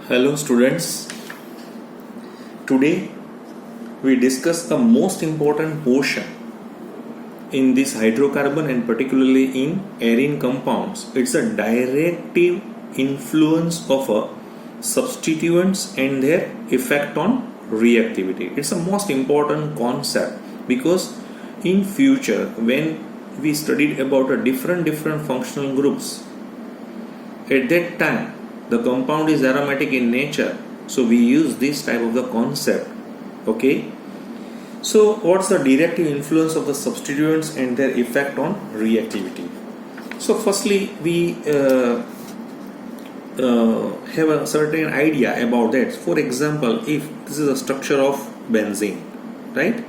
Hello students, today we discuss the most important portion in this hydrocarbon and particularly in arene compounds. It's a directive influence of a substituents and their effect on reactivity. It's the most important concept because in future when we studied about a different functional groups, at that time the compound is aromatic in nature, so we use this type of the concept. Okay, so what's the directive influence of the substituents and their effect on reactivity? So firstly we have a certain idea about that. For example, if this is a structure of benzene, right?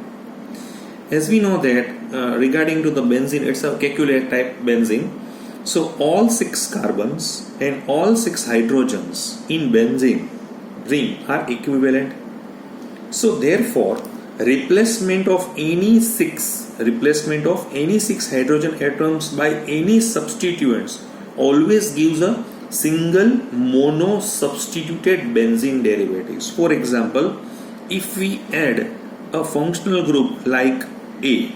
As we know that regarding to the benzene, it's a calculate type benzene. So all 6 carbons and all 6 hydrogens in benzene ring are equivalent. So therefore replacement of any 6 hydrogen atoms by any substituents always gives a single mono substituted benzene derivatives. For example, if we add a functional group like A,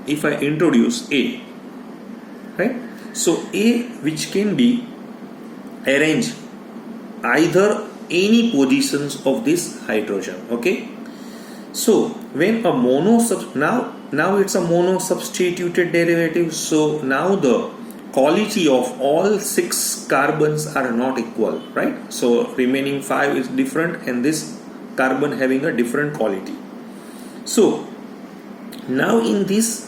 if I introduce A, right? So A, which can be arranged either any positions of this hydrogen. Okay, so when a mono now it's a mono substituted derivative, so now the quality of all 6 carbons are not equal, right? So remaining 5 is different and this carbon having a different quality. So now in this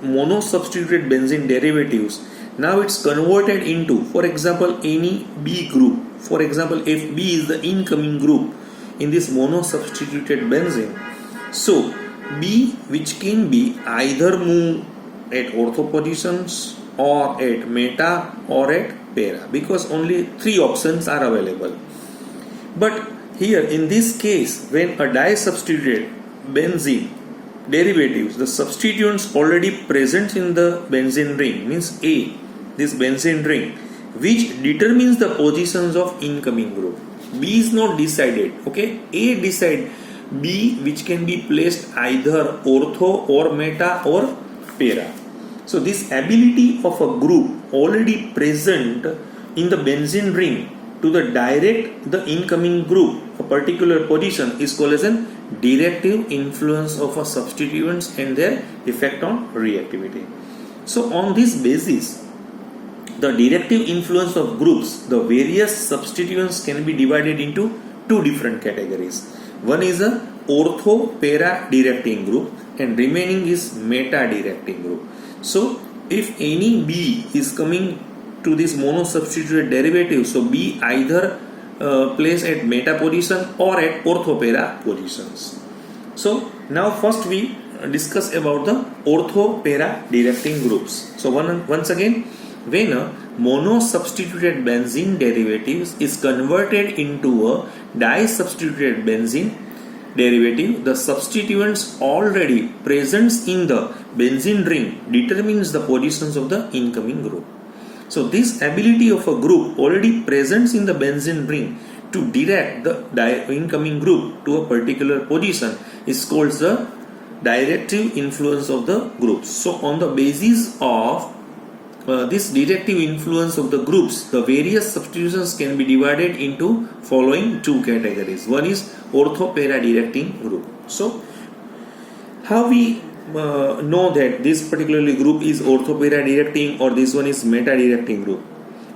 mono substituted benzene derivatives, now it's converted into, for example, any B group. For example, if B is the incoming group in this mono substituted benzene, so B, which can be either move at ortho positions or at meta or at para, because only 3 options are available. But here in this case, when a disubstituted benzene derivatives, the substituents already present in the benzene ring, means A, this benzene ring, which determines the positions of incoming group. B is not decided. Okay, A decide B, which can be placed either ortho or meta or para. So this ability of a group already present in the benzene ring to the direct the incoming group a particular position is called as an directive influence of a substituents and their effect on reactivity. So on this basis, the directive influence of groups, the various substituents can be divided into 2 different categories. One is a ortho para directing group and remaining is meta directing group. So if any B is coming to this mono substituted derivative, so B either placed at meta position or at ortho para positions. So now first we discuss about the ortho para directing groups. So once again, when a mono substituted benzene derivatives is converted into a disubstituted benzene derivative, the substituents already present in the benzene ring determines the positions of the incoming group. So this ability of a group already present in the benzene ring to direct the incoming group to a particular position is called the directive influence of the groups. So on the basis of this directive influence of the groups, the various substitutions can be divided into following 2 categories. One is ortho para directing group. So how we know that this particularly group is ortho para directing or this one is meta directing group?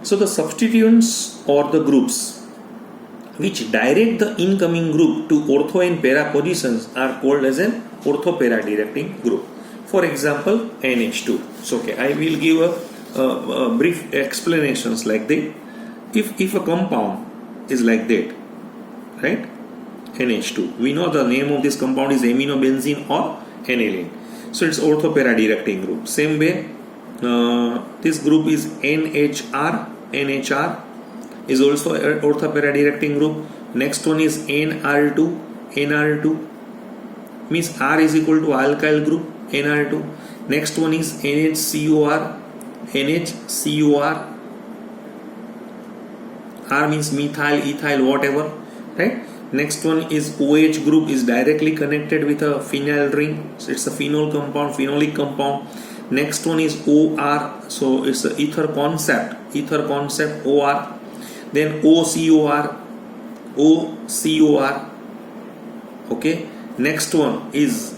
So the substituents or the groups which direct the incoming group to ortho and para positions are called as an ortho para directing group. For example, NH2. So okay, I will give a brief explanations like that. If a compound is like that, right, NH2, we know the name of this compound is aminobenzene or aniline. So it's ortho para directing group. Same way, this group is NHR. NHR is also ortho para directing group. Next one is NR2. NR2 means R is equal to alkyl group NR2. Next one is NHCOR. NHCOR R means methyl, ethyl, whatever, right? Next one is OH group is directly connected with a phenyl ring. So it's a phenol compound, phenolic compound. Next one is OR, so it's the ether concept OR. Then OCOR, okay. Next one is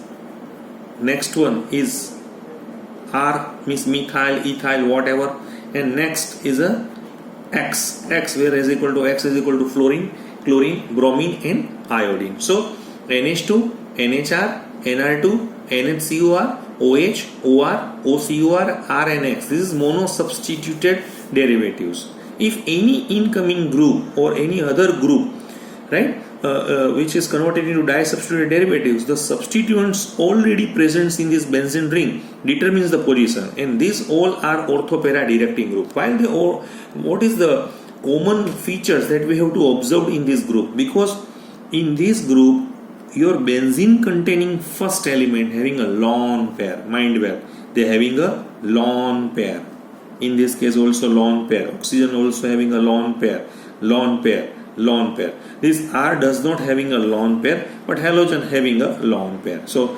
R means methyl, ethyl, whatever, and next is a X, where X is equal to fluorine, chlorine, bromine, and iodine. So NH2, NHR, NR2, NHCOR, OH, OR, OCOR, R and X. This is mono-substituted derivatives. If any incoming group or any other group, right, which is converted into di-substituted derivatives, the substituents already present in this benzene ring determines the position, and these all are ortho-para directing group. While they all, what is the common features that we have to observe in this group? Because in this group, your benzene containing first element having a lone pair, mind well, they are having a lone pair. In this case also lone pair. Oxygen also having a lone pair. This R does not having a lone pair, but halogen having a lone pair. So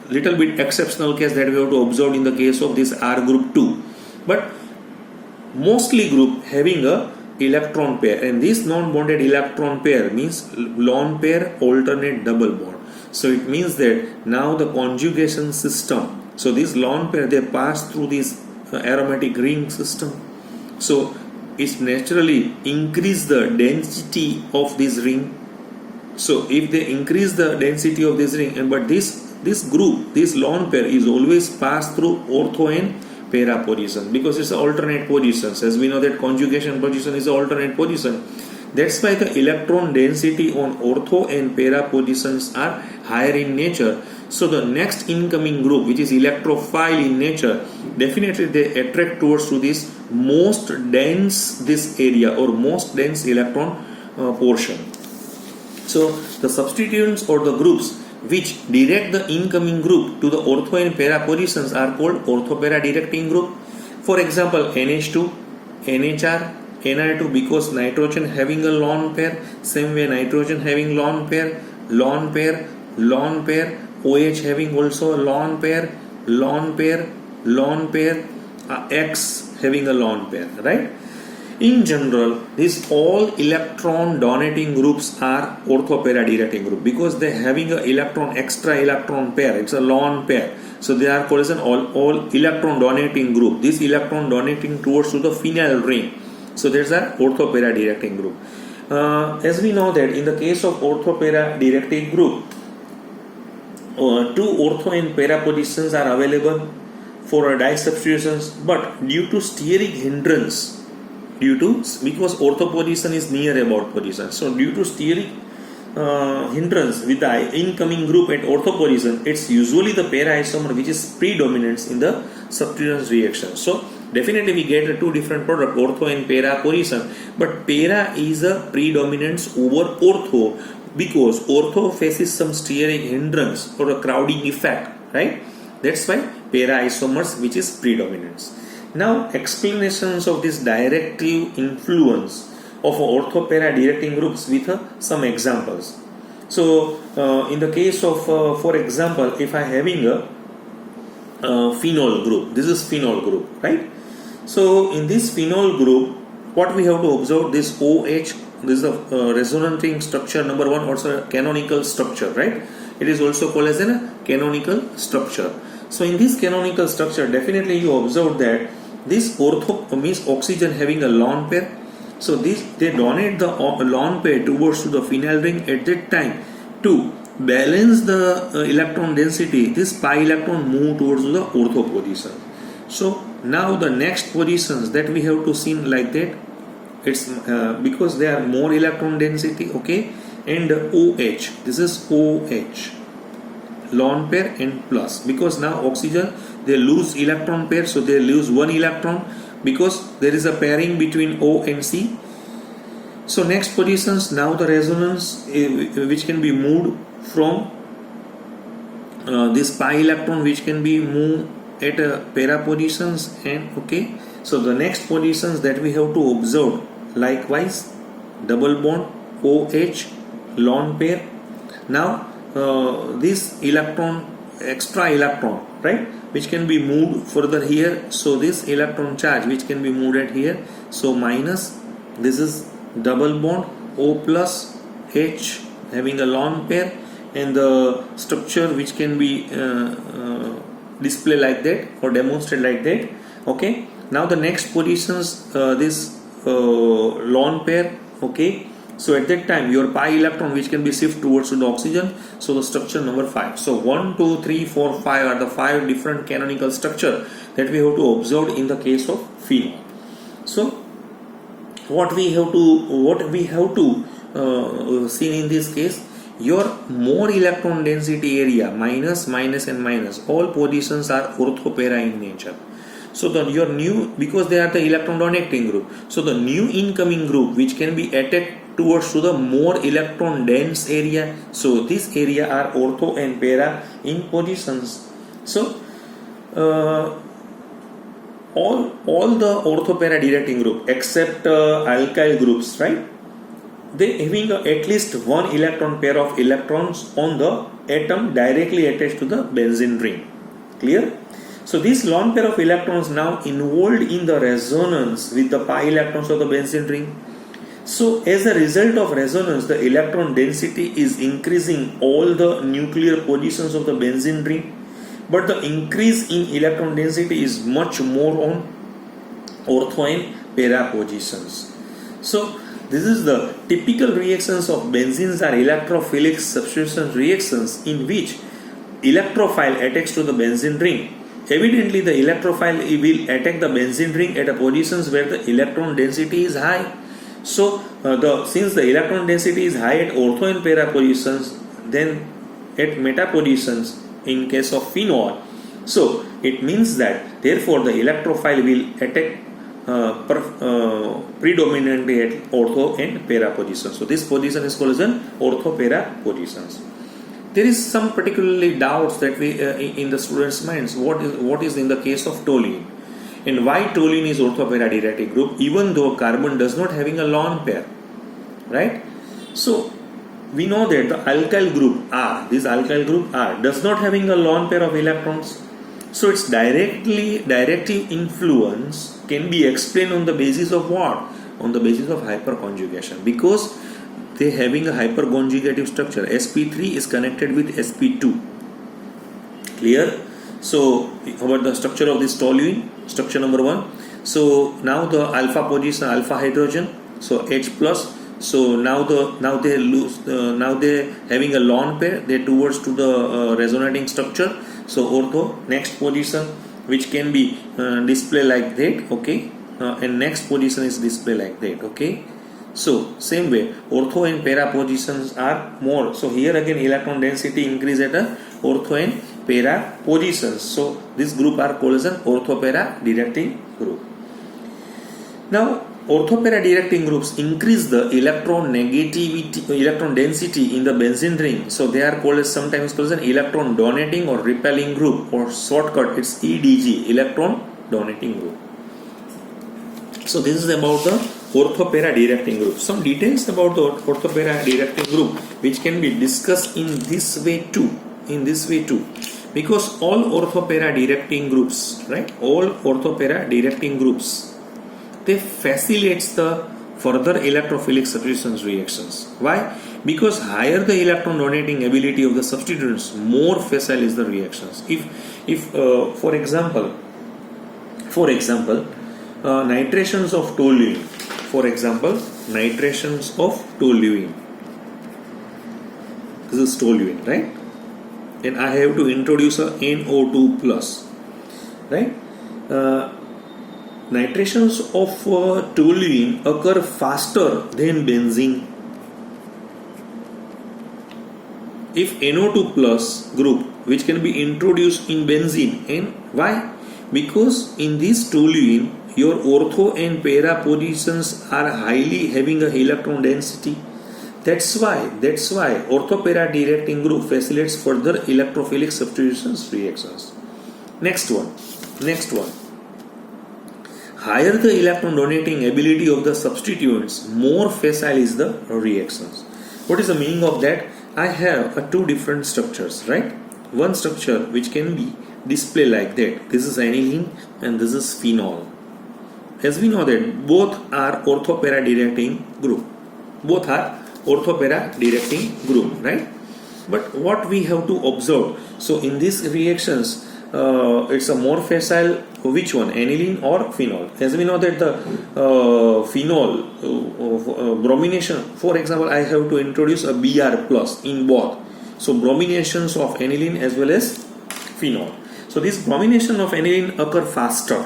little bit exceptional case that we have to observe in the case of this R group 2. But mostly group having a electron pair, and this non-bonded electron pair means lone pair alternate double bond. So it means that now the conjugation system, so this lone pair, they pass through this aromatic ring system. So it naturally increase the density of this ring. So if they increase the density of this ring, but this group, this lone pair is always passed through ortho and para position, because it's alternate positions. As we know that conjugation position is alternate position. That's why the electron density on ortho and para positions are higher in nature. So the next incoming group, which is electrophile in nature, definitely they attract towards to this most dense this area or most dense electron portion. So the substituents or the groups which direct the incoming group to the ortho and para positions are called ortho-para directing group. For example, NH2, NHR, NR2, because nitrogen having a lone pair, same way nitrogen having lone pair, OH having also a lone pair, X having a lone pair, right? In general, these all electron donating groups are ortho-para directing group because they are having a extra electron pair. It's a lone pair. So they are called as an all electron donating group. This electron donating towards to the phenyl ring. So there's an ortho-para directing group. As we know that in the case of ortho-para directing group, two ortho and para positions are available for di-substitutions, but due to steric hindrance, because ortho position is near about position, so due to steric hindrance with the incoming group at ortho position, it's usually the para isomer which is predominant in the substitution reaction. So definitely we get two different product, ortho and para position, but para is a predominance over ortho because ortho faces some steric hindrance or a crowding effect, right? That's why para isomers which is predominance. Now explanations of this directive influence of ortho-para directing groups with some examples. So in the case of for example, if I having a phenol group, this is phenol group, right? So in this phenol group, what we have to observe, this OH, this is a resonant ring structure number 1, also a canonical structure, right? It is also called as a canonical structure. So in this canonical structure, definitely you observe that this ortho means oxygen having a lone pair. So this they donate the lone pair towards to the phenyl ring at that time to balance the electron density. This pi electron move towards the ortho position. So now the next positions that we have to see like that, it's because they are more electron density, okay, and OH. This is OH. Lone pair and plus, because now oxygen they lose electron pair, so they lose one electron because there is a pairing between O and C. So next positions, now the resonance which can be moved from this pi electron which can be moved at para positions, and okay, so the next positions that we have to observe likewise double bond OH lone pair. Now this electron, extra electron, right, which can be moved further here. So this electron charge which can be moved at here. So minus, this is double bond O plus H having a lone pair, and the structure which can be display like that or demonstrate like that. Okay, now the next positions, this lone pair. Okay, so at that time your pi electron which can be shifted towards the oxygen. So the structure number 5. So 1, 2, 3, 4, 5 are the 5 different canonical structure that we have to observe in the case of phenol. So what we have to see in this case, your more electron density area, minus, minus and minus, all positions are orthopara in nature. So your new, because they are the electron donating group, so the new incoming group which can be attacked towards to the more electron dense area, so this area are ortho and para in positions. So all the ortho para directing group except alkyl groups, right, they having at least one electron pair of electrons on the atom directly attached to the benzene ring. Clear? So this lone pair of electrons now involved in the resonance with the pi electrons of the benzene ring. So as a result of resonance, the electron density is increasing all the nuclear positions of the benzene ring, but the increase in electron density is much more on ortho and para positions. So this is the typical reactions of benzenes are electrophilic substitution reactions in which electrophile attacks to the benzene ring. Evidently the electrophile will attack the benzene ring at a positions where the electron density is high. So since the electron density is high at ortho and para positions, then at meta positions in case of phenol, so it means that therefore the electrophile will attack predominantly at ortho and para positions. So this position is called as an ortho para positions. There is some particularly doubts that we in the students' minds. What is in the case of toluene, and why toluene is ortho para directing group even though carbon does not having a lone pair, right? So we know that the alkyl group R, this alkyl group R does not having a lone pair of electrons. So its directive influence can be explained on the basis of what? On the basis of hyperconjugation, because they having a hyperconjugative structure. sp3 is connected with sp2. Clear? So about the structure of this toluene, structure number 1. So now the alpha position, alpha hydrogen, so H plus. So now they having a lone pair, they towards to the resonating structure. So ortho, next position which can be display like that, okay, and next position is display like that, okay. So same way ortho and para positions are more. So here again electron density increase at a ortho and para positions. So this group are called as an ortho para directing group. Now ortho para directing groups increase the electron density in the benzene ring. So they are called as sometimes called as an electron donating or repelling group, or shortcut it's EDG, electron donating group. So this is about the ortho para directing group. Some details about the ortho para directing group which can be discussed in this way too. Because all ortho para directing groups, right? All ortho para directing groups, they facilitates the further electrophilic substitution reactions. Why? Because higher the electron donating ability of the substituents, more facile is the reactions. If for example, nitrations of toluene. For example, nitrations of toluene. This is toluene, right? And I have to introduce a NO2 plus, right? Nitrations of toluene occur faster than benzene. If NO2 plus group which can be introduced in benzene, and why? Because in this toluene your ortho and para positions are highly having a electron density. That's why ortho para directing group facilitates further electrophilic substitutions reactions. Next one. higher the electron donating ability of the substituents, more facile is the reactions. What is the meaning of that? I have two different structures, right? One structure which can be displayed like that. This is aniline and this is phenol. As we know that both are orthopara directing group. Both are orthopara directing group, right? But what we have to observe, so in these reactions, it's a more facile, which one, aniline or phenol? As we know that the phenol bromination, for example, I have to introduce a Br plus in both. So brominations of aniline as well as phenol. So this bromination of aniline occur faster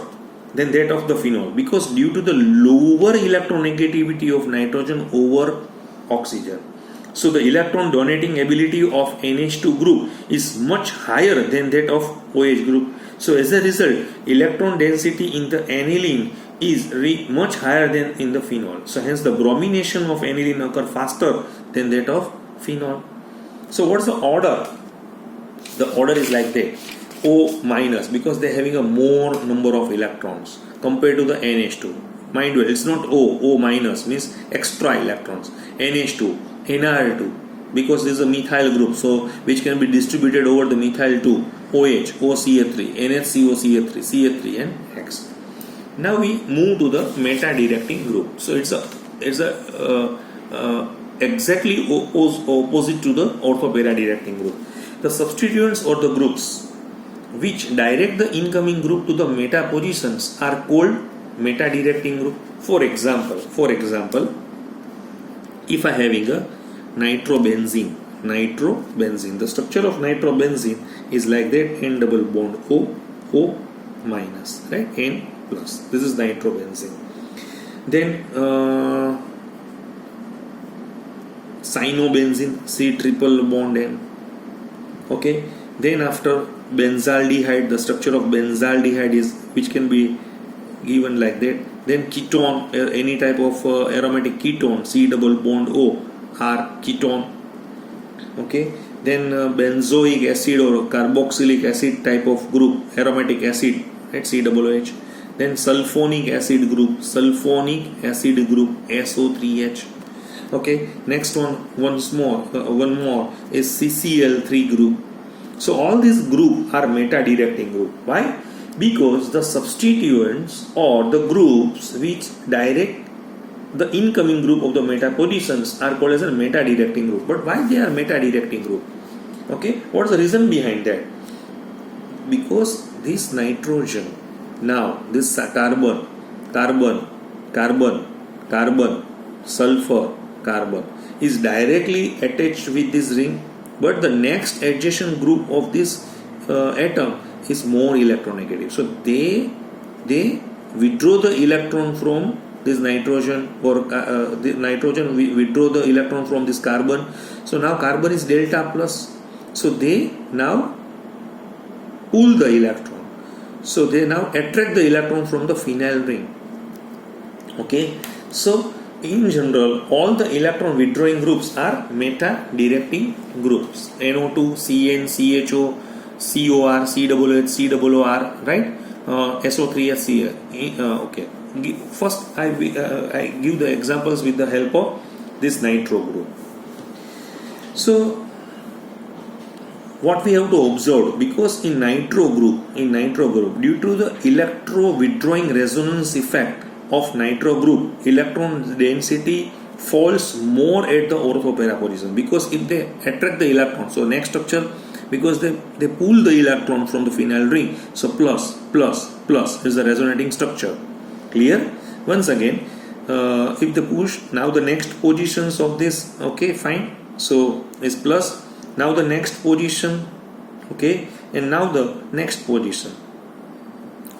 than that of the phenol because due to the lower electronegativity of nitrogen over oxygen. So the electron donating ability of NH2 group is much higher than that of OH group. So as a result, electron density in the aniline is much higher than in the phenol. So hence the bromination of aniline occur faster than that of phenol. So what's the order? The order is like that. O minus, because they are having a more number of electrons compared to the NH2. Mind well, it's not O minus means extra electrons. NH2, NR2, because this is a methyl group, so which can be distributed over the methyl 2, OH, OCH3, NHCOCH3, CH3 and X. Now we move to the meta-directing group. So it's exactly opposite to the orthopara directing group. The substituents or the groups which direct the incoming group to the meta positions are called meta-directing group. For example, if I having a nitrobenzene, the structure of nitrobenzene is like that, N double bond O minus, right, N plus. This is nitrobenzene. Then cyanobenzene, C triple bond N. Okay. Then after benzaldehyde, the structure of benzaldehyde is which can be given like that. Then ketone, any type of aromatic ketone, C double bond O, R ketone. Okay. Then benzoic acid or carboxylic acid type of group, aromatic acid, right, C double H. Then sulfonic acid group, SO3H. Okay. Next one more is CCl3 group. So all these groups are meta-directing group. Why? Because the substituents or the groups which direct the incoming group of the meta positions are called as a meta-directing group. But why they are meta-directing group? Okay, what's the reason behind that? Because this nitrogen, now this carbon, sulfur, carbon is directly attached with this ring. But the next adjacent group of this atom is more electronegative. So they withdraw the electron from this nitrogen, or the nitrogen withdraw the electron from this carbon. So now carbon is delta plus. So they now pull the electron. So they now attract the electron from the phenyl ring. Okay. So in general, all the electron withdrawing groups are meta-directing groups. NO2, CN, CHO, COR, COOH, COOR, right? SO3H, okay. First, I give the examples with the help of this nitro group. So, what we have to observe, because in nitro group, due to the electro withdrawing resonance effect of nitro group, electron density falls more at the orthopara position, because if they attract the electron, so next structure, because they pull the electron from the phenyl ring, so plus is the resonating structure. Clear? Once again, if they push, now the next positions of this, okay, fine, so is plus, now the next position, okay, and now the next position,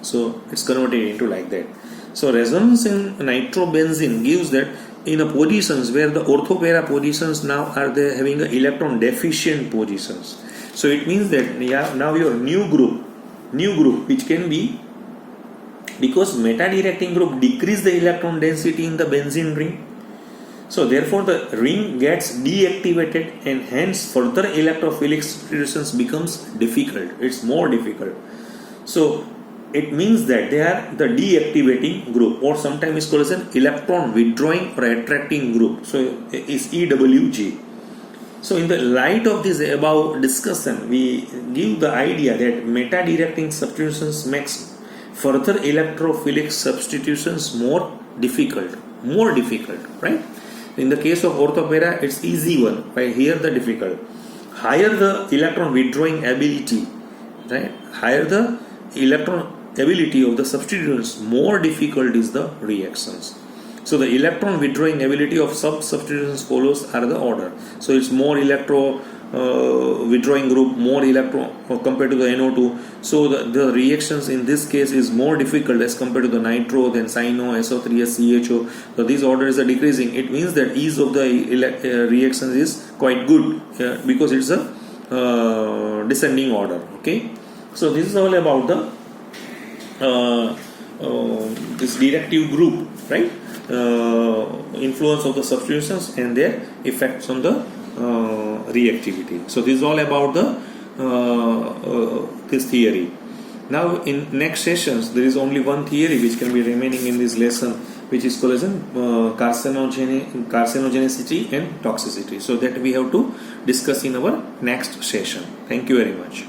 so it's converted into like that. So resonance in nitrobenzene gives that in a positions where the orthopara positions now are they having a electron deficient positions. So it means that now your new group which can be, because meta-directing group decrease the electron density in the benzene ring, so therefore the ring gets deactivated and hence further electrophilic substitutions becomes difficult. It's more difficult. So it means that they are the deactivating group, or sometimes it's called as an electron withdrawing or attracting group. So it's EWG. So in the light of this above discussion, we give the idea that meta-directing substitutions makes further electrophilic substitutions more difficult, right? In the case of orthopara, it's easy one, while here the difficult. Higher the electron withdrawing ability, right? Higher the electron ability of the substituents, more difficult is the reactions. So the electron withdrawing ability of substitutions follows are the order. So it's more electro withdrawing group, more electron compared to the NO2. So the reactions in this case is more difficult as compared to the nitro, then cyano, SO3s, CHO. So these orders are decreasing. It means that ease of the reactions is quite good because it's a descending order. Okay. So this is all about the this directive group, right? Influence of the substitutions and their effects on the reactivity. So this is all about the this theory. Now in next sessions there is only one theory which can be remaining in this lesson, which is called as carcinogenicity and toxicity. So that we have to discuss in our next session. Thank you very much.